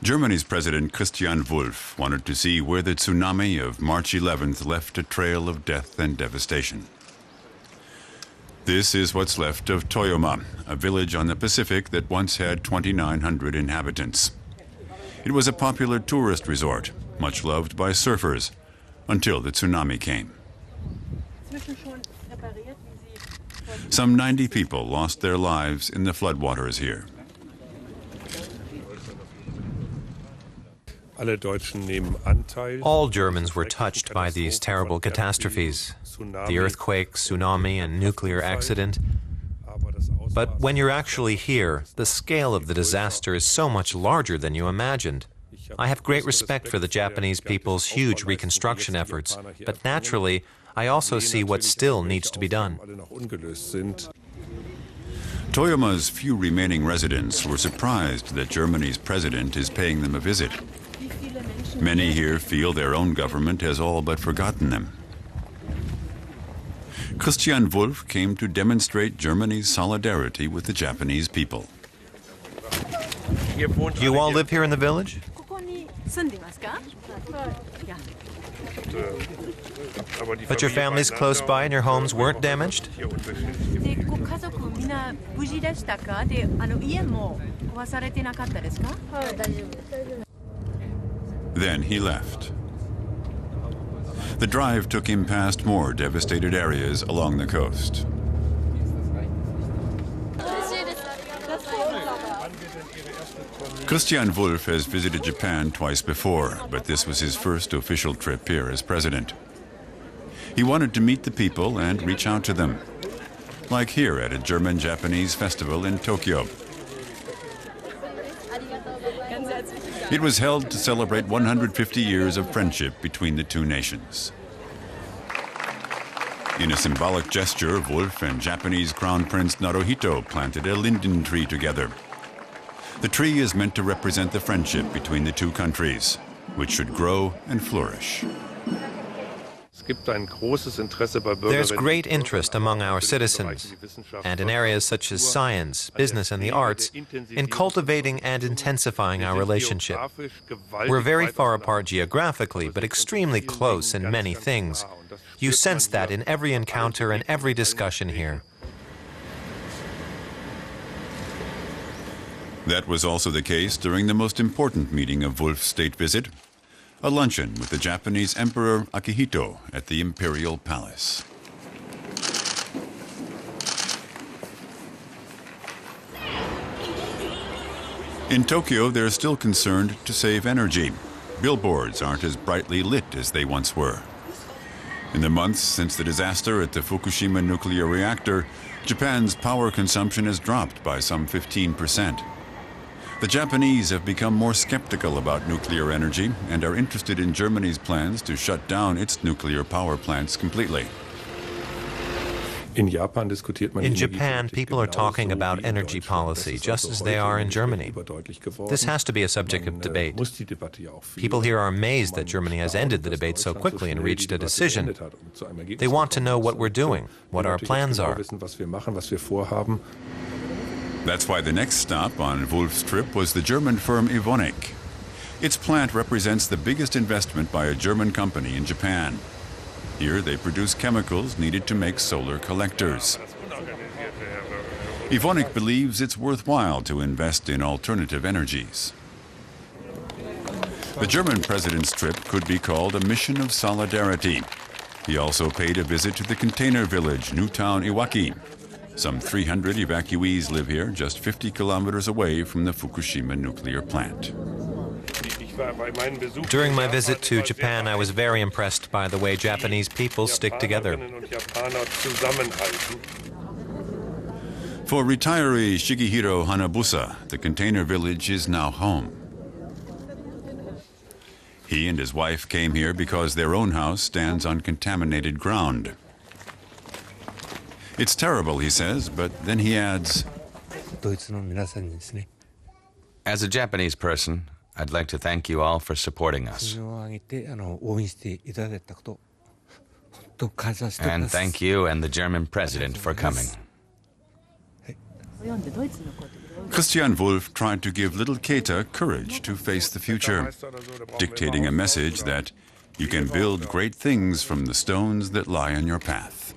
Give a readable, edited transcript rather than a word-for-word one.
Germany's President Christian Wulff wanted to see where the tsunami of March 11th left a trail of death and devastation. This is what's left of Toyoma, a village on the Pacific that once had 2,900 inhabitants. It was a popular tourist resort, much loved by surfers, until the tsunami came. Some 90 people lost their lives in the floodwaters here. All Germans were touched by these terrible catastrophes, the earthquake, tsunami, and nuclear accident. But when you're actually here, the scale of the disaster is so much larger than you imagined. I have great respect for the Japanese people's huge reconstruction efforts, but naturally, I also see what still needs to be done. Toyoma's few remaining residents were surprised that Germany's president is paying them a visit. Many here feel their own government has all but forgotten them. Christian Wulff came to demonstrate Germany's solidarity with the Japanese people. You all live here in the village? But your family's close by and your homes weren't damaged? Then he left. The drive took him past more devastated areas along the coast. Christian Wulff has visited Japan twice before, but this was his first official trip here as president. He wanted to meet the people and reach out to them, like here at a German-Japanese festival in Tokyo. It was held to celebrate 150 years of friendship between the two nations. In a symbolic gesture, Wulff and Japanese Crown Prince Naruhito planted a linden tree together. The tree is meant to represent the friendship between the two countries, which should grow and flourish. There's great interest among our citizens, and in areas such as science, business, and the arts, in cultivating and intensifying our relationship. We're very far apart geographically, but extremely close in many things. You sense that in every encounter and every discussion here. That was also the case during the most important meeting of Wulff's state visit, a luncheon with the Japanese Emperor Akihito at the Imperial Palace. In Tokyo, they're still concerned to save energy. Billboards aren't as brightly lit as they once were. In the months since the disaster at the Fukushima nuclear reactor, Japan's power consumption has dropped by some 15%. The Japanese have become more skeptical about nuclear energy and are interested in Germany's plans to shut down its nuclear power plants completely. In Japan, people are talking about energy policy just as they are in Germany. This has to be a subject of debate. People here are amazed that Germany has ended the debate so quickly and reached a decision. They want to know what we're doing, what our plans are. That's why the next stop on Wulff's trip was the German firm Evonik. Its plant represents the biggest investment by a German company in Japan. Here they produce chemicals needed to make solar collectors. Evonik believes it's worthwhile to invest in alternative energies. The German president's trip could be called a mission of solidarity. He also paid a visit to the container village, Newtown Iwaki. Some 300 evacuees live here, just 50 kilometers away from the Fukushima nuclear plant. During my visit to Japan, I was very impressed by the way Japanese people stick together. For retiree Shigehiro Hanabusa, the container village is now home. He and his wife came here because their own house stands on contaminated ground. It's terrible, he says, but then he adds, as a Japanese person, I'd like to thank you all for supporting us. And thank you and the German president for coming. Christian Wulff tried to give little Keta courage to face the future, dictating a message that you can build great things from the stones that lie on your path.